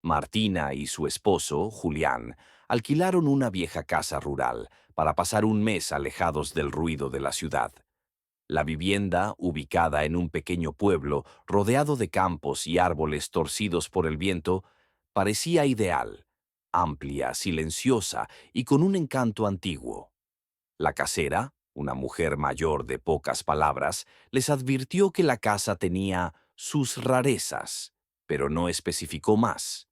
Martina y su esposo, Julián, alquilaron una vieja casa rural para pasar un mes alejados del ruido de la ciudad. La vivienda, ubicada en un pequeño pueblo rodeado de campos y árboles torcidos por el viento, parecía ideal, amplia, silenciosa y con un encanto antiguo. La casera, una mujer mayor de pocas palabras, les advirtió que la casa tenía sus rarezas, pero no especificó más.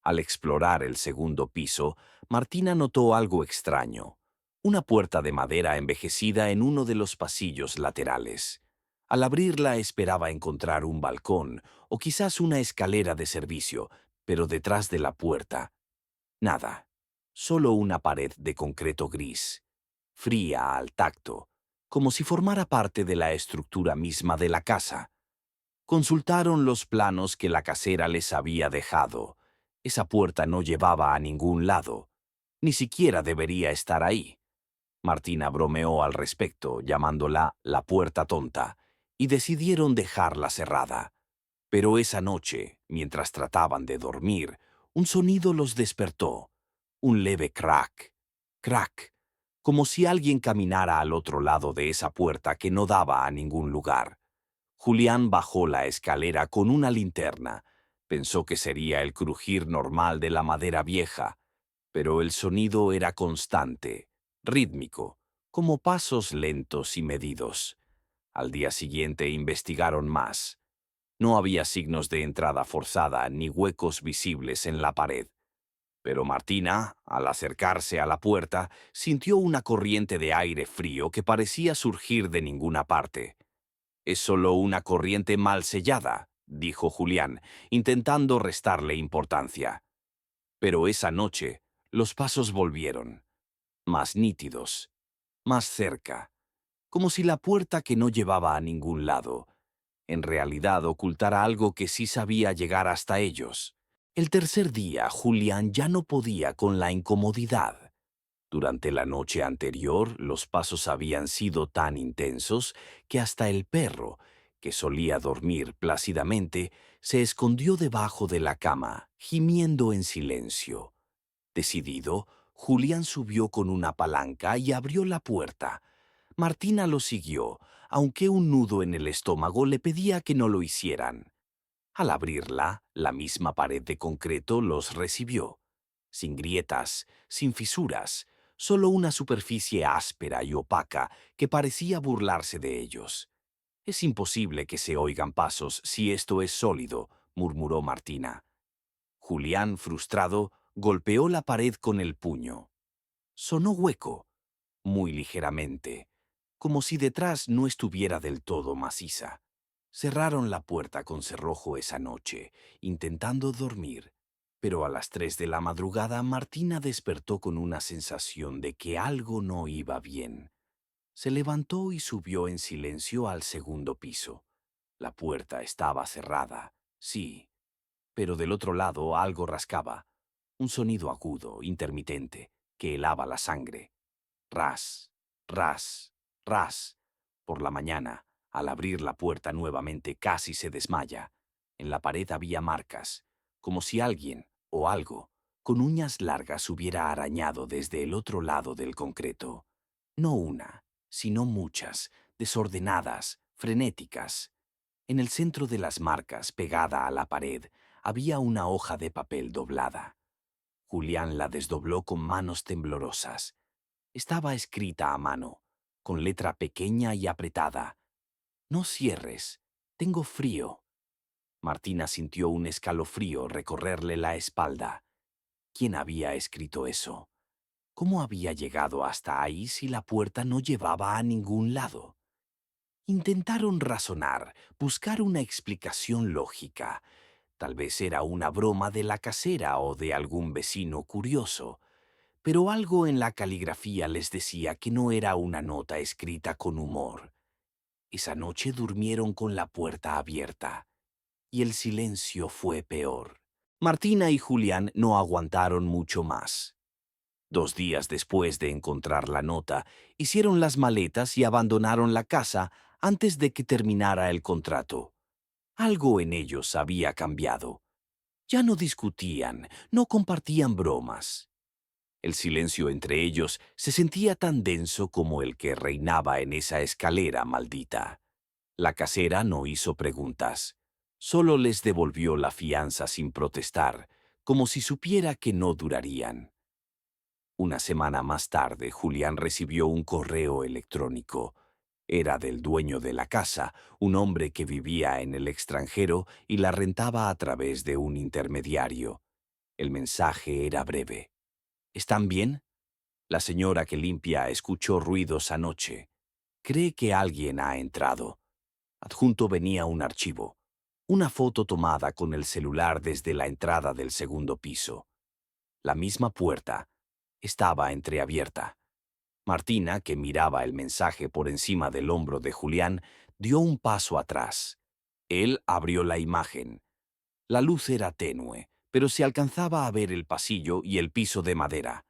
Al explorar el segundo piso, Martina notó algo extraño: una puerta de madera envejecida en uno de los pasillos laterales. Al abrirla esperaba encontrar un balcón o quizás una escalera de servicio, pero detrás de la puerta, nada. Solo una pared de concreto gris, fría al tacto, como si formara parte de la estructura misma de la casa. Consultaron los planos que la casera les había dejado. Esa puerta no llevaba a ningún lado. Ni siquiera debería estar ahí. Martina bromeó al respecto, llamándola la puerta tonta, y decidieron dejarla cerrada. Pero esa noche, mientras trataban de dormir, un sonido los despertó. Un leve crack, crack, como si alguien caminara al otro lado de esa puerta que no daba a ningún lugar. Julián bajó la escalera con una linterna. Pensó que sería el crujir normal de la madera vieja, pero el sonido era constante, rítmico, como pasos lentos y medidos. Al día siguiente investigaron más. No había signos de entrada forzada ni huecos visibles en la pared. Pero Martina, al acercarse a la puerta, sintió una corriente de aire frío que parecía surgir de ninguna parte. «Es solo una corriente mal sellada», dijo Julián, intentando restarle importancia. Pero esa noche, los pasos volvieron, más nítidos, más cerca, como si la puerta que no llevaba a ningún lado, en realidad ocultara algo que sí sabía llegar hasta ellos. El tercer día, Julián ya no podía con la incomodidad. Durante la noche anterior, los pasos habían sido tan intensos que hasta el perro, que solía dormir plácidamente, se escondió debajo de la cama, gimiendo en silencio. Decidido, Julián subió con una palanca y abrió la puerta. Martina lo siguió, aunque un nudo en el estómago le pedía que no lo hicieran. Al abrirla, la misma pared de concreto los recibió. Sin grietas, sin fisuras, solo una superficie áspera y opaca que parecía burlarse de ellos. «Es imposible que se oigan pasos si esto es sólido», murmuró Martina. Julián, frustrado, golpeó la pared con el puño. Sonó hueco, muy ligeramente, como si detrás no estuviera del todo maciza. Cerraron la puerta con cerrojo esa noche, intentando dormir, pero a las 3 de la madrugada Martina despertó con una sensación de que algo no iba bien. Se levantó y subió en silencio al segundo piso. La puerta estaba cerrada, sí, pero del otro lado algo rascaba, un sonido agudo, intermitente, que helaba la sangre. Ras, ras, ras. Por la mañana, al abrir la puerta nuevamente, casi se desmaya. En la pared había marcas, como si alguien, o algo, con uñas largas hubiera arañado desde el otro lado del concreto. No una, sino muchas, desordenadas, frenéticas. En el centro de las marcas, pegada a la pared, había una hoja de papel doblada. Julián la desdobló con manos temblorosas. Estaba escrita a mano, con letra pequeña y apretada. «No cierres, tengo frío». Martina sintió un escalofrío recorrerle la espalda. ¿Quién había escrito eso? ¿Cómo había llegado hasta ahí si la puerta no llevaba a ningún lado? Intentaron razonar, buscar una explicación lógica. Tal vez era una broma de la casera o de algún vecino curioso, pero algo en la caligrafía les decía que no era una nota escrita con humor. Esa noche durmieron con la puerta abierta, y el silencio fue peor. Martina y Julián no aguantaron mucho más. 2 días después de encontrar la nota, hicieron las maletas y abandonaron la casa antes de que terminara el contrato. Algo en ellos había cambiado. Ya no discutían, no compartían bromas. El silencio entre ellos se sentía tan denso como el que reinaba en esa escalera maldita. La casera no hizo preguntas. Solo les devolvió la fianza sin protestar, como si supiera que no durarían. Una semana más tarde, Julián recibió un correo electrónico. Era del dueño de la casa, un hombre que vivía en el extranjero y la rentaba a través de un intermediario. El mensaje era breve. ¿Están bien? La señora que limpia escuchó ruidos anoche. Cree que alguien ha entrado. Adjunto venía un archivo, una foto tomada con el celular desde la entrada del segundo piso. La misma puerta estaba entreabierta. Martina, que miraba el mensaje por encima del hombro de Julián, dio un paso atrás. Él abrió la imagen. La luz era tenue, pero se alcanzaba a ver el pasillo y el piso de madera.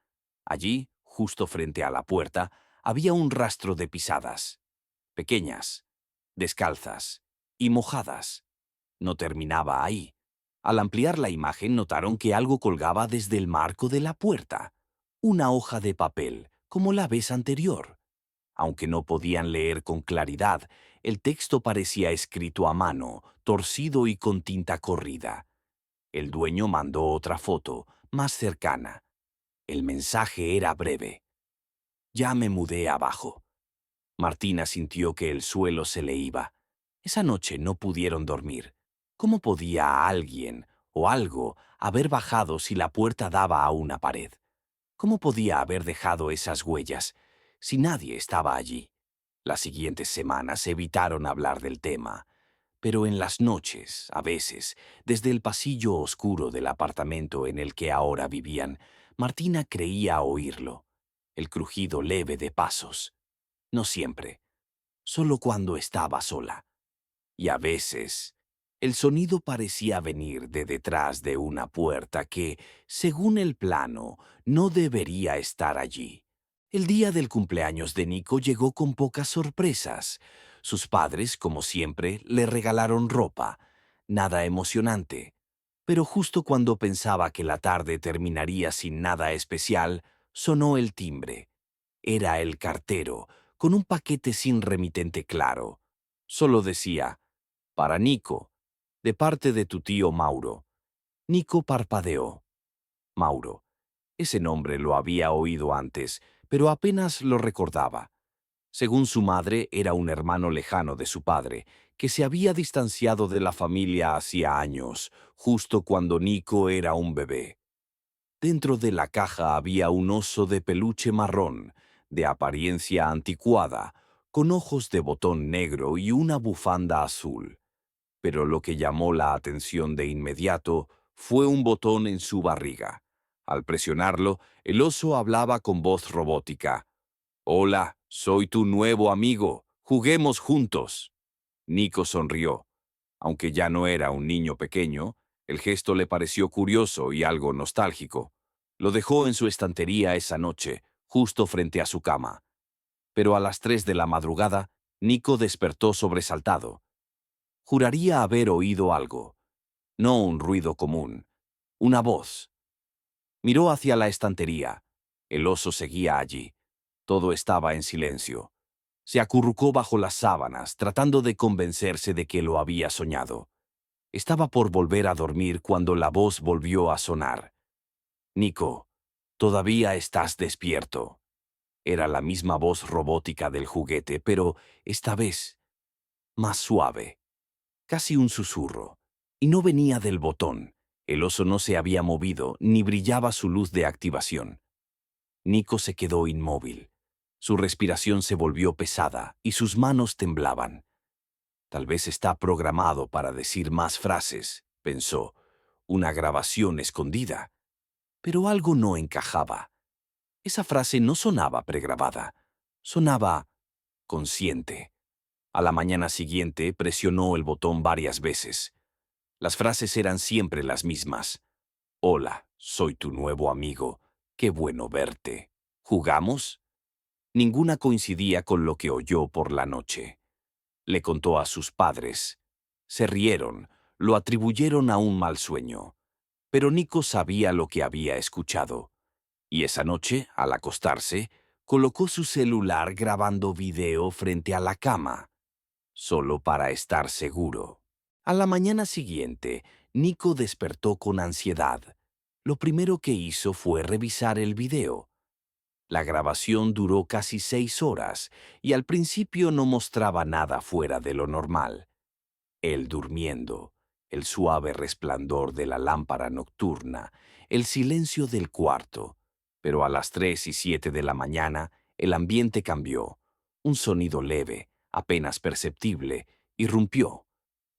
Allí, justo frente a la puerta, había un rastro de pisadas. Pequeñas, descalzas y mojadas. No terminaba ahí. Al ampliar la imagen notaron que algo colgaba desde el marco de la puerta. Una hoja de papel, como la vez anterior. Aunque no podían leer con claridad, el texto parecía escrito a mano, torcido y con tinta corrida. El dueño mandó otra foto, más cercana. El mensaje era breve. Ya me mudé abajo. Martina sintió que el suelo se le iba. Esa noche no pudieron dormir. ¿Cómo podía alguien o algo haber bajado si la puerta daba a una pared? ¿Cómo podía haber dejado esas huellas si nadie estaba allí? Las siguientes semanas evitaron hablar del tema, pero en las noches, a veces, desde el pasillo oscuro del apartamento en el que ahora vivían, Martina creía oírlo, el crujido leve de pasos. No siempre, solo cuando estaba sola. Y a veces, el sonido parecía venir de detrás de una puerta que, según el plano, no debería estar allí. El día del cumpleaños de Nico llegó con pocas sorpresas. Sus padres, como siempre, le regalaron ropa. Nada emocionante. Pero justo cuando pensaba que la tarde terminaría sin nada especial, sonó el timbre. Era el cartero, con un paquete sin remitente claro. Solo decía, para Nico, de parte de tu tío Mauro. Nico parpadeó. Mauro. Ese nombre lo había oído antes, pero apenas lo recordaba. Según su madre, era un hermano lejano de su padre, que se había distanciado de la familia hacía años, justo cuando Nico era un bebé. Dentro de la caja había un oso de peluche marrón, de apariencia anticuada, con ojos de botón negro y una bufanda azul. Pero lo que llamó la atención de inmediato fue un botón en su barriga. Al presionarlo, el oso hablaba con voz robótica. «Hola, soy tu nuevo amigo. Juguemos juntos». Nico sonrió. Aunque ya no era un niño pequeño, el gesto le pareció curioso y algo nostálgico. Lo dejó en su estantería esa noche, justo frente a su cama. Pero a las 3 de la madrugada, Nico despertó sobresaltado. Juraría haber oído algo. No un ruido común. Una voz. Miró hacia la estantería. El oso seguía allí. Todo estaba en silencio. Se acurrucó bajo las sábanas, tratando de convencerse de que lo había soñado. Estaba por volver a dormir cuando la voz volvió a sonar. «Nico, todavía estás despierto». Era la misma voz robótica del juguete, pero esta vez más suave, casi un susurro. Y no venía del botón. El oso no se había movido, ni brillaba su luz de activación. Nico se quedó inmóvil. Su respiración se volvió pesada y sus manos temblaban. Tal vez está programado para decir más frases, pensó. Una grabación escondida. Pero algo no encajaba. Esa frase no sonaba pregrabada. Sonaba consciente. A la mañana siguiente presionó el botón varias veces. Las frases eran siempre las mismas. «Hola, soy tu nuevo amigo. Qué bueno verte. ¿Jugamos?» Ninguna coincidía con lo que oyó por la noche. Le contó a sus padres. Se rieron, lo atribuyeron a un mal sueño. Pero Nico sabía lo que había escuchado. Y esa noche, al acostarse, colocó su celular grabando video frente a la cama, solo para estar seguro. A la mañana siguiente, Nico despertó con ansiedad. Lo primero que hizo fue revisar el video. La grabación duró casi 6 horas y al principio no mostraba nada fuera de lo normal. Él durmiendo, el suave resplandor de la lámpara nocturna, el silencio del cuarto. Pero a las 3:07 de la mañana, el ambiente cambió. Un sonido leve, apenas perceptible, irrumpió.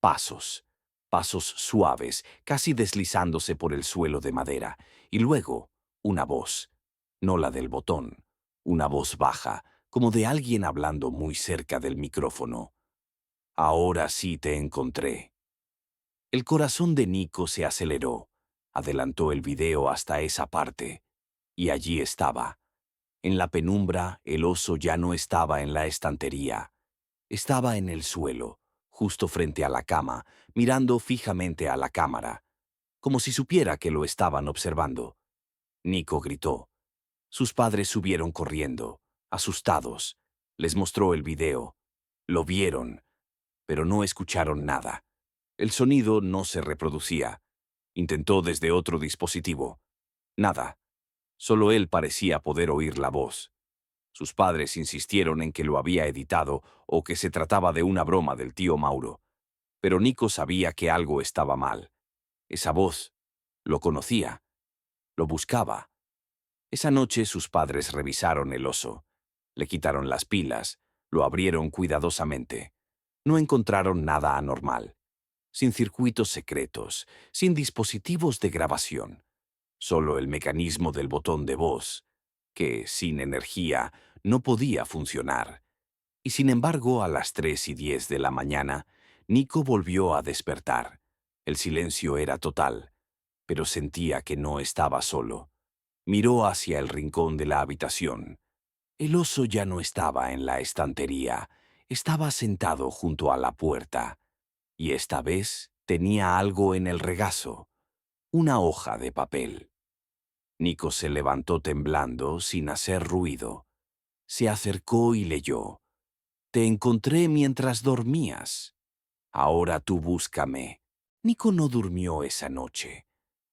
Pasos, pasos suaves, casi deslizándose por el suelo de madera. Y luego, una voz, no la del botón, una voz baja, como de alguien hablando muy cerca del micrófono. Ahora sí te encontré. El corazón de Nico se aceleró. Adelantó el video hasta esa parte. Y allí estaba. En la penumbra, el oso ya no estaba en la estantería. Estaba en el suelo, justo frente a la cama, mirando fijamente a la cámara, como si supiera que lo estaban observando. Nico gritó. Sus padres subieron corriendo, asustados. Les mostró el video. Lo vieron, pero no escucharon nada. El sonido no se reproducía. Intentó desde otro dispositivo. Nada. Solo él parecía poder oír la voz. Sus padres insistieron en que lo había editado o que se trataba de una broma del tío Mauro. Pero Nico sabía que algo estaba mal. Esa voz. Lo conocía. Lo buscaba. Esa noche sus padres revisaron el oso. Le quitaron las pilas. Lo abrieron cuidadosamente. No encontraron nada anormal. Sin circuitos secretos, sin dispositivos de grabación. Solo el mecanismo del botón de voz, que, sin energía, no podía funcionar. Y sin embargo, a las 3:10 de la mañana, Nico volvió a despertar. El silencio era total, pero sentía que no estaba solo. Miró hacia el rincón de la habitación. El oso ya no estaba en la estantería, estaba sentado junto a la puerta. Y esta vez tenía algo en el regazo, una hoja de papel. Nico se levantó temblando sin hacer ruido. Se acercó y leyó. Te encontré mientras dormías. Ahora tú búscame. Nico no durmió esa noche.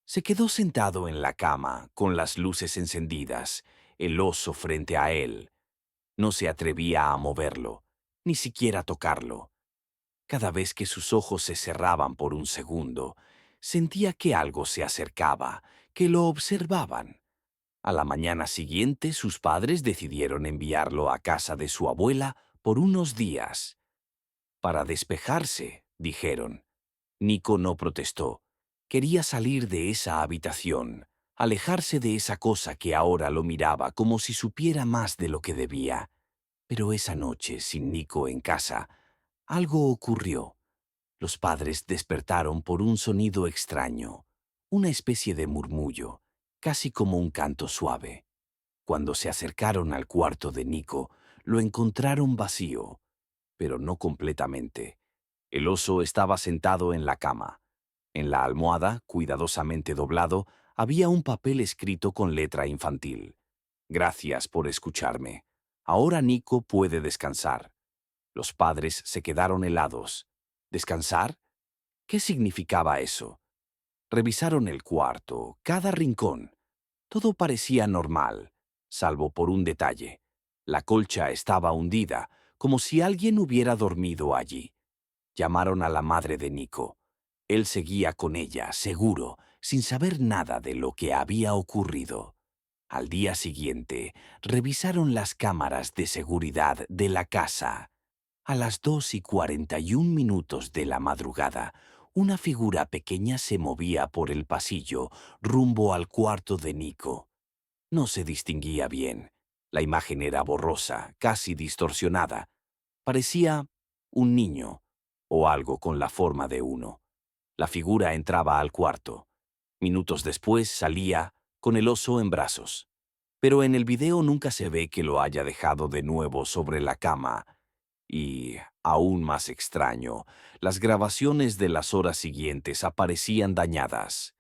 Se quedó sentado en la cama, con las luces encendidas, el oso frente a él. No se atrevía a moverlo, ni siquiera tocarlo. Cada vez que sus ojos se cerraban por un segundo, sentía que algo se acercaba, que lo observaban. A la mañana siguiente, sus padres decidieron enviarlo a casa de su abuela por unos días. Para despejarse, dijeron. Nico no protestó. Quería salir de esa habitación, alejarse de esa cosa que ahora lo miraba como si supiera más de lo que debía. Pero esa noche, sin Nico en casa, algo ocurrió. Los padres despertaron por un sonido extraño, una especie de murmullo, casi como un canto suave. Cuando se acercaron al cuarto de Nico, lo encontraron vacío, pero no completamente. El oso estaba sentado en la cama. En la almohada, cuidadosamente doblado, había un papel escrito con letra infantil. Gracias por escucharme. Ahora Nico puede descansar. Los padres se quedaron helados. ¿Descansar? ¿Qué significaba eso? Revisaron el cuarto, cada rincón. Todo parecía normal, salvo por un detalle. La colcha estaba hundida, como si alguien hubiera dormido allí. Llamaron a la madre de Nico. Él seguía con ella, seguro, sin saber nada de lo que había ocurrido. Al día siguiente, revisaron las cámaras de seguridad de la casa. A las 2:41 de la madrugada, una figura pequeña se movía por el pasillo, rumbo al cuarto de Nico. No se distinguía bien. La imagen era borrosa, casi distorsionada. Parecía un niño, o algo con la forma de uno. La figura entraba al cuarto. Minutos después salía, con el oso en brazos. Pero en el video nunca se ve que lo haya dejado de nuevo sobre la cama. Y, aún más extraño, las grabaciones de las horas siguientes aparecían dañadas.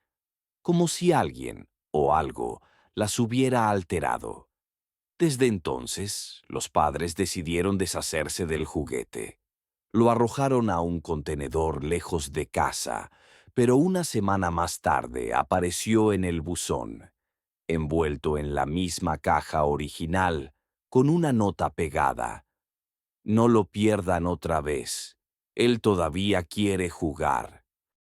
como si alguien o algo las hubiera alterado. Desde entonces, los padres decidieron deshacerse del juguete. Lo arrojaron a un contenedor lejos de casa, pero una semana más tarde apareció en el buzón, envuelto en la misma caja original, con una nota pegada. No lo pierdan otra vez. Él todavía quiere jugar.